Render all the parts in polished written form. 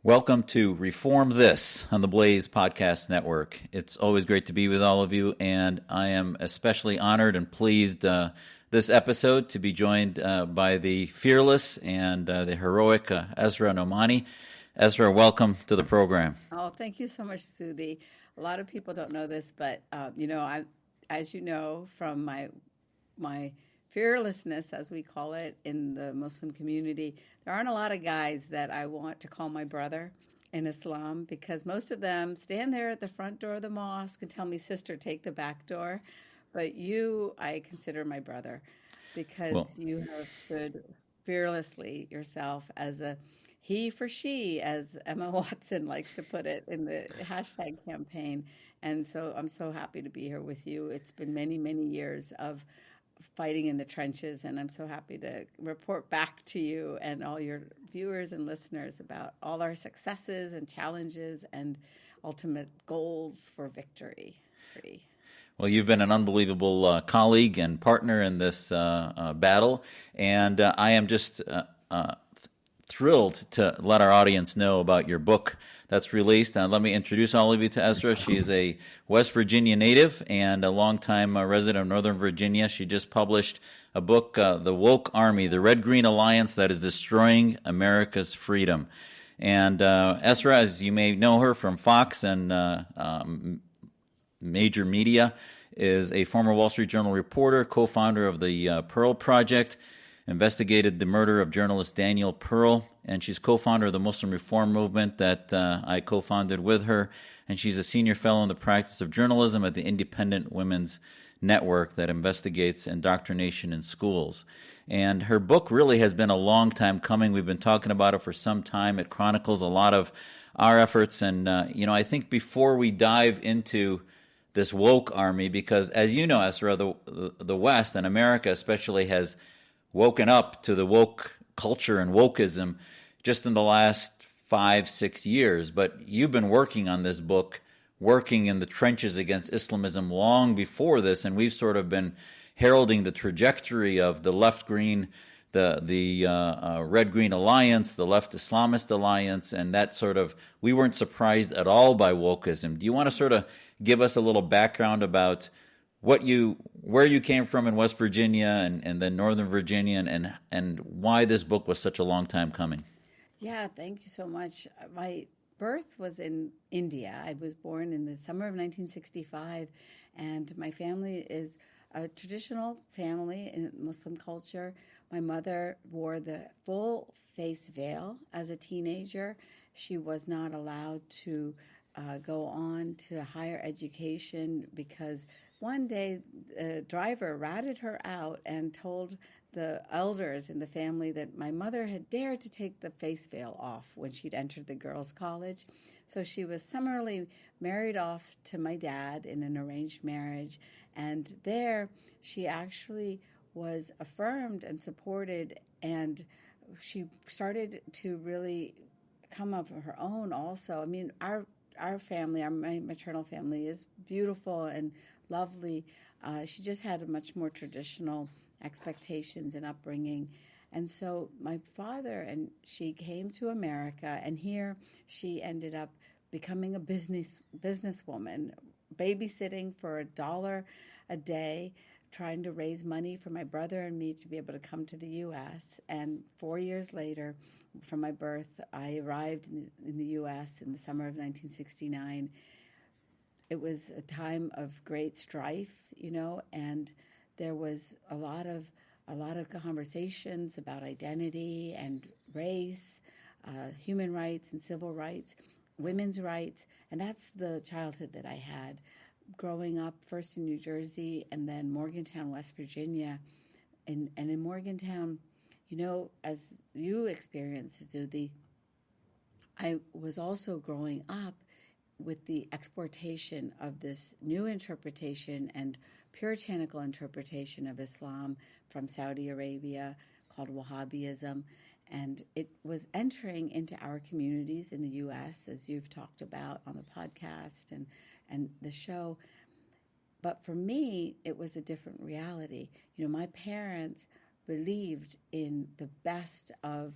Welcome to Reform This on the Blaze Podcast Network. It's always great to be with all of you, and I am especially honored and pleased this episode to be joined by the fearless and the heroic Asra Nomani. Asra, welcome to the program. Oh, thank you so much, Zuhdi. A lot of people don't know this, but as you know from my fearlessness, as we call it in the Muslim community, there aren't a lot of guys that I want to call my brother in Islam because most of them stand there at the front door of the mosque and tell me, "Sister, take the back door." But you, I consider my brother because you have stood fearlessly yourself as a he for she, as Emma Watson likes to put it in the hashtag campaign. And so I'm so happy to be here with you. It's been many, many years of fighting in the trenches, and I'm so happy to report back to you and all your viewers and listeners about all our successes and challenges and ultimate goals for victory. Well, you've been an unbelievable colleague and partner in this battle, and I am just thrilled to let our audience know about your book that's released. Let me introduce all of you to Asra. She's a West Virginia native and a longtime resident of Northern Virginia. She just published a book, The Woke Army, the Red-Green Alliance that is Destroying America's Freedom. And Asra, as you may know her from Fox and major media, is a former Wall Street Journal reporter, co-founder of the Pearl Project, investigated the murder of journalist Daniel Pearl, and she's co-founder of the Muslim Reform Movement that I co-founded with her, and she's a senior fellow in the practice of journalism at the Independent Women's Network that investigates indoctrination in schools. And her book really has been a long time coming. We've been talking about it for some time. It chronicles a lot of our efforts, and I think before we dive into this woke army, because as you know, Asra, the West and America especially has woken up to the woke culture and wokeism just in the last 5-6 years. But you've been working on this book, working in the trenches against Islamism long before this, and we've sort of been heralding the trajectory of the left-green, the red-green alliance, the left Islamist alliance, and that sort of, we weren't surprised at all by wokeism. Do you want to sort of give us a little background about where you came from in West Virginia and then Northern Virginia, and why this book was such a long time coming? Yeah, thank you so much. My birth was in India. I was born in the summer of 1965, and my family is a traditional family in Muslim culture. My mother wore the full face veil as a teenager. She was not allowed to go on to higher education because one day the driver ratted her out and told the elders in the family that my mother had dared to take the face veil off when she'd entered the girls' college. So she was summarily married off to my dad in an arranged marriage, and there she actually was affirmed and supported, and she started to really come of her own also. I mean, our family, my maternal family, is beautiful and lovely. She just had a much more traditional expectations and upbringing. And so my father and she came to America, and here she ended up becoming a businesswoman, babysitting for $1 a day, trying to raise money for my brother and me to be able to come to the U.S. And 4 years later, from my birth, I arrived in the U.S. in the summer of 1969. It was a time of great strife, and there was a lot of conversations about identity and race, human rights and civil rights, women's rights, and that's the childhood that I had. Growing up first in New Jersey and then Morgantown, West Virginia. And in Morgantown, as you experienced, Zuhdi, I was also growing up with the exportation of this new interpretation and puritanical interpretation of Islam from Saudi Arabia called Wahhabism. And it was entering into our communities in the U.S., as you've talked about on the podcast and the show. But for me, it was a different reality. My parents believed in the best of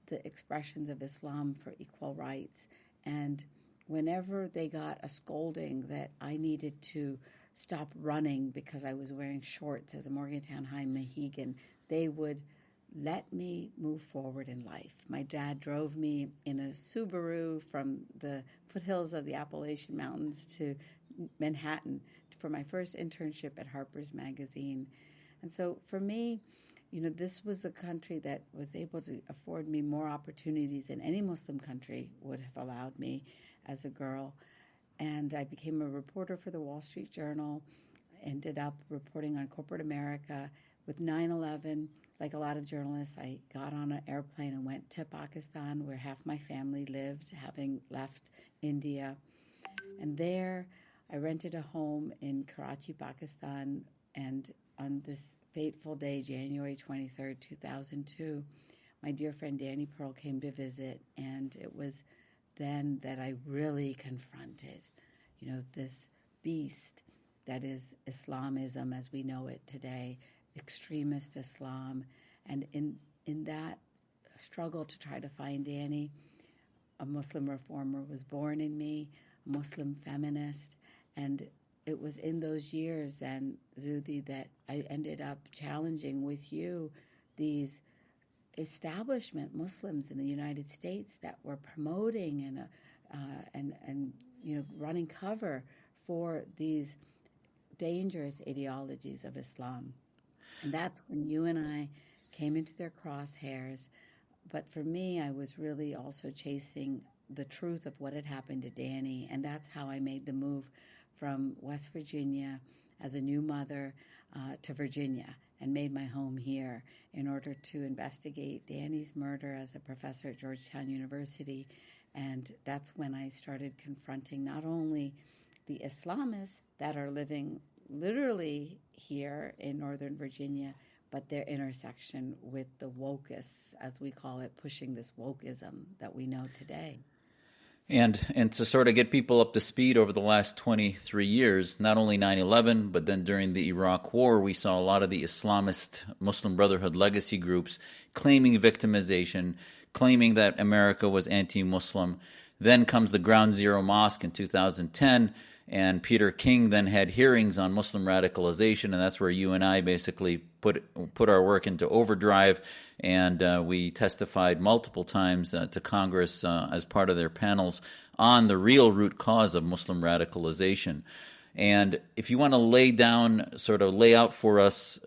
the expressions of Islam for equal rights. And whenever they got a scolding that I needed to stop running because I was wearing shorts as a Morgantown High Mohegan, they would let me move forward in life. My dad drove me in a Subaru from the foothills of the Appalachian Mountains to Manhattan for my first internship at Harper's Magazine. And so for me, this was the country that was able to afford me more opportunities than any Muslim country would have allowed me as a girl. And I became a reporter for the Wall Street Journal, ended up reporting on corporate America. With 9/11, like a lot of journalists, I got on an airplane and went to Pakistan, where half my family lived, having left India. And there, I rented a home in Karachi, Pakistan, and on this fateful day, January 23rd, 2002, my dear friend Danny Pearl came to visit, and it was then that I really confronted, this beast that is Islamism as we know it today, extremist Islam. And in that struggle to try to find Danny, a Muslim reformer was born in me, a Muslim feminist, and it was in those years then, Zuhdi, that I ended up challenging with you these establishment Muslims in the United States that were promoting and running cover for these dangerous ideologies of Islam. And that's when you and I came into their crosshairs. But for me, I was really also chasing the truth of what had happened to Danny, and that's how I made the move from West Virginia as a new mother to Virginia and made my home here in order to investigate Danny's murder as a professor at Georgetown University. And that's when I started confronting not only the Islamists that are living literally here in Northern Virginia, but their intersection with the wokeists, as we call it, pushing this wokeism that we know today. And to sort of get people up to speed over the last 23 years, not only 9/11, but then during the Iraq War, we saw a lot of the Islamist Muslim Brotherhood legacy groups claiming victimization, claiming that America was anti-Muslim. Then comes the Ground Zero Mosque in 2010, and Peter King then had hearings on Muslim radicalization, and that's where you and I basically put our work into overdrive, and we testified multiple times to Congress as part of their panels on the real root cause of Muslim radicalization. And if you want to lay out for us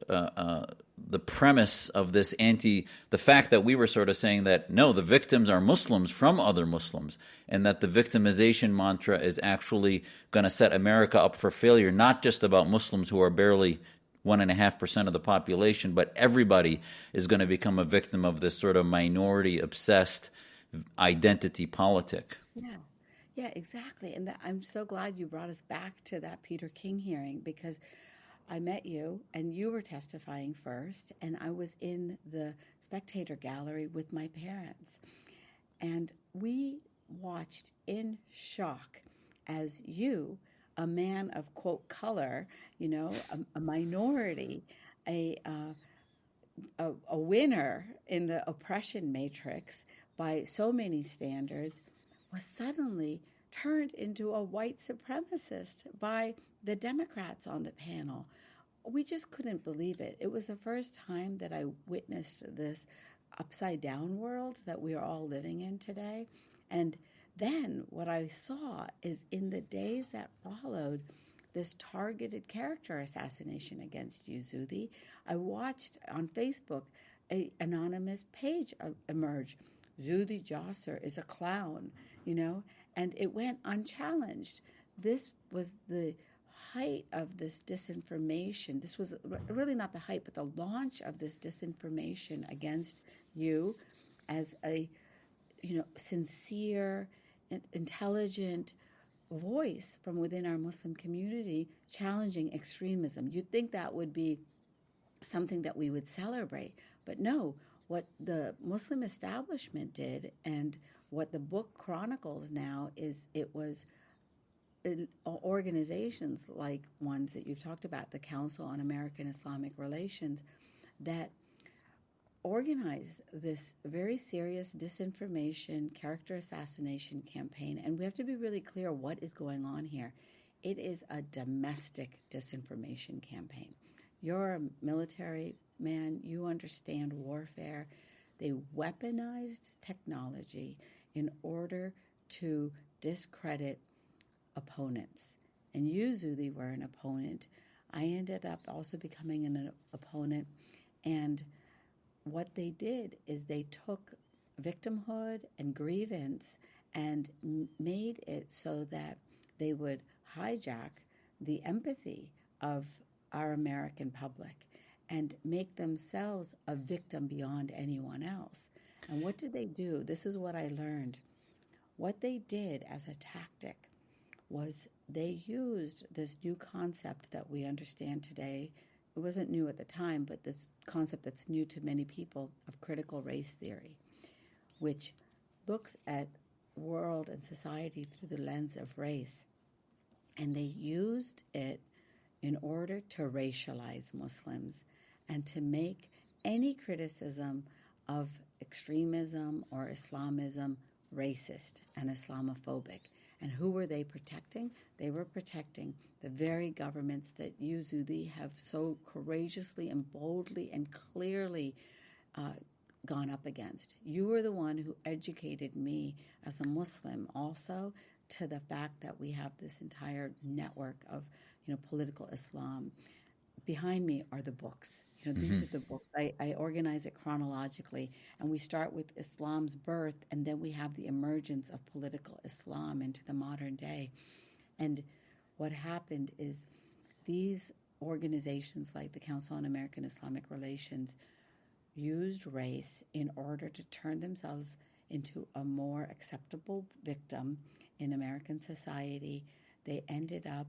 the premise of this the fact that we were sort of saying that, no, the victims are Muslims from other Muslims, and that the victimization mantra is actually going to set America up for failure, not just about Muslims who are barely 1.5% of the population, but everybody is going to become a victim of this sort of minority-obsessed identity politic. Yeah, exactly. And I'm so glad you brought us back to that Peter King hearing, because I met you and you were testifying first, and I was in the spectator gallery with my parents. And we watched in shock as you, a man of, quote, color, a minority, a winner in the oppression matrix by so many standards, was suddenly turned into a white supremacist by the Democrats on the panel. We just couldn't believe it. It was the first time that I witnessed this upside down world that we are all living in today. And then what I saw is, in the days that followed this targeted character assassination against you, Zuhdi, I watched on Facebook an anonymous page emerge. Dr Jasser is a clown, and it went unchallenged. This was the height of this disinformation. This was really not the height, but the launch of this disinformation against you as a, sincere, intelligent voice from within our Muslim community challenging extremism. You'd think that would be something that we would celebrate, but no. What the Muslim establishment did, and what the book chronicles now, is it was organizations like ones that you've talked about, the Council on American Islamic Relations, that organized this very serious disinformation, character assassination campaign. And we have to be really clear what is going on here. It is a domestic disinformation campaign. You're a military man, you understand warfare. They weaponized technology in order to discredit opponents. And you, Zuhdi, were an opponent. I ended up also becoming an opponent. And what they did is they took victimhood and grievance and made it so that they would hijack the empathy of our American public and make themselves a victim beyond anyone else. And what did they do? This is what I learned. What they did as a tactic was they used this new concept that we understand today. It wasn't new at the time, but this concept that's new to many people of critical race theory, which looks at world and society through the lens of race. And they used it in order to racialize Muslims and to make any criticism of extremism or Islamism racist and Islamophobic. And who were they protecting? They were protecting the very governments that you, Zuhdi, have so courageously and boldly and clearly gone up against. You were the one who educated me as a Muslim also to the fact that we have this entire network of, political Islam. Behind me are the books. These are the books. I organize it chronologically, and we start with Islam's birth, and then we have the emergence of political Islam into the modern day. And what happened is these organizations like the Council on American Islamic Relations used race in order to turn themselves into a more acceptable victim in American society. They ended up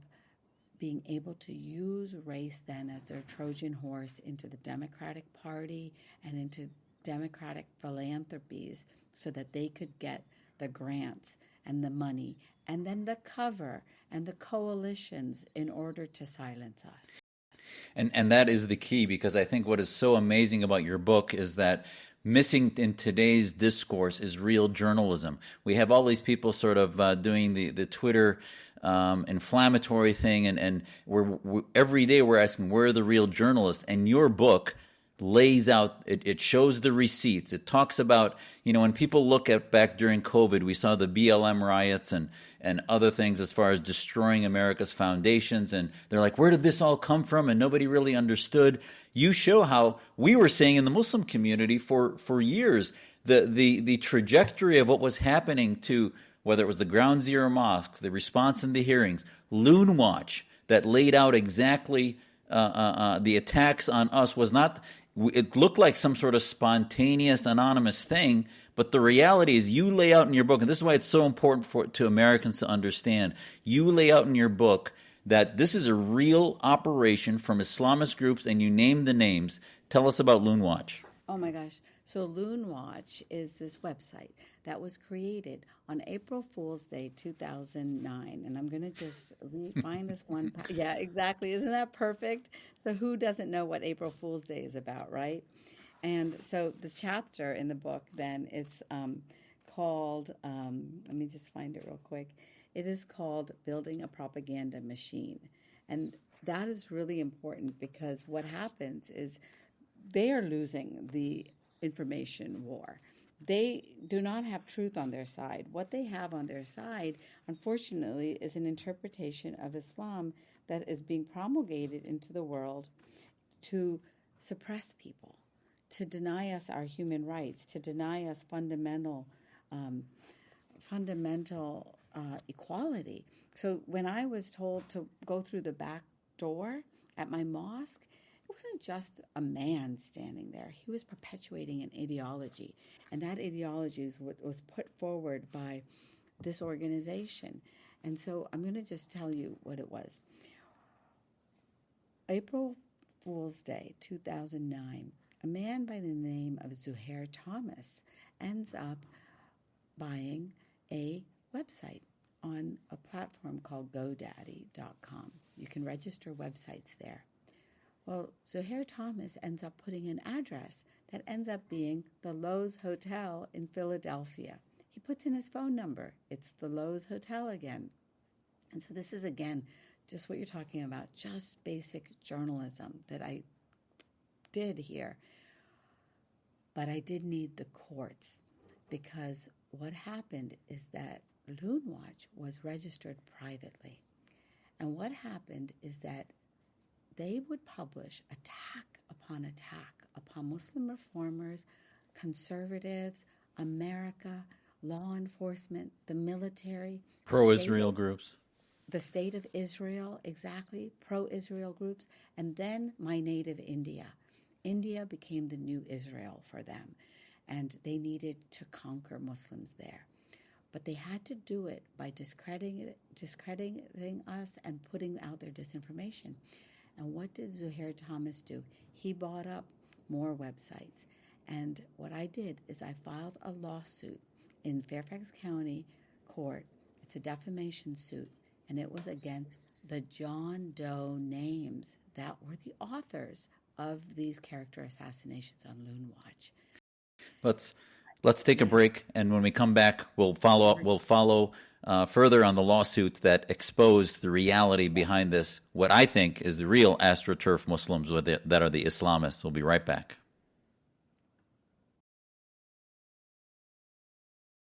being able to use race then as their Trojan horse into the Democratic Party and into Democratic philanthropies so that they could get the grants and the money and then the cover and the coalitions in order to silence us. And that is the key, because I think what is so amazing about your book is that missing in today's discourse is real journalism. We have all these people sort of doing the Twitter inflammatory thing, and we're every day we're asking, where are the real journalists? And your book lays out, it shows the receipts. It talks about, when people look at back during COVID, we saw the BLM riots and other things as far as destroying America's foundations. And they're like, where did this all come from? And nobody really understood. You show how we were saying in the Muslim community for years, the trajectory of what was happening to, whether it was the Ground Zero Mosque, the response in the hearings, Loon Watch, that laid out exactly the attacks on us was not, it looked like some sort of spontaneous, anonymous thing, but the reality is you lay out in your book, and this is why it's so important to Americans to understand, you lay out in your book that this is a real operation from Islamist groups, and you name the names. Tell us about Loon Watch. Oh my gosh. So Loon Watch is this website that was created on April Fool's Day 2009. And I'm going to just find this one. Yeah, exactly. Isn't that perfect? So who doesn't know what April Fool's Day is about, right? And so the chapter in the book then is called, let me just find it real quick. It is called Building a Propaganda Machine. And that is really important because what happens is they are losing the information war. They do not have truth on their side. What they have on their side, unfortunately, is an interpretation of Islam that is being promulgated into the world to suppress people, to deny us our human rights, to deny us fundamental equality. So when I was told to go through the back door at my mosque, it wasn't just a man standing there. He was perpetuating an ideology, and that ideology was put forward by this organization. And so I'm going to just tell you what it was. April Fool's Day 2009, a man by the name of Zuhair Thomas ends up buying a website on a platform called GoDaddy.com. You can register websites there. Well, Zuhair Thomas ends up putting an address that ends up being the Lowe's Hotel in Philadelphia. He puts in his phone number. It's the Lowe's Hotel again. And so this is, again, just what you're talking about, just basic journalism that I did here. But I did need the courts, because what happened is that Loon Watch was registered privately. And what happened is that they would publish attack upon Muslim reformers, conservatives, America, law enforcement, the military. Pro-Israel groups. The state of Israel, exactly, pro-Israel groups, and then my native India. India became the new Israel for them, and they needed to conquer Muslims there. But they had to do it by discrediting us and putting out their disinformation. And what did Zuhair Thomas do? He bought up more websites. And what I did is I filed a lawsuit in Fairfax County Court. It's a defamation suit, and it was against the John Doe names that were the authors of these character assassinations on Loon Watch. Let's take a break, and when we come back, we'll follow up. We'll follow further on the lawsuit that exposed the reality behind this. What I think is the real AstroTurf Muslims that are the Islamists. We'll be right back.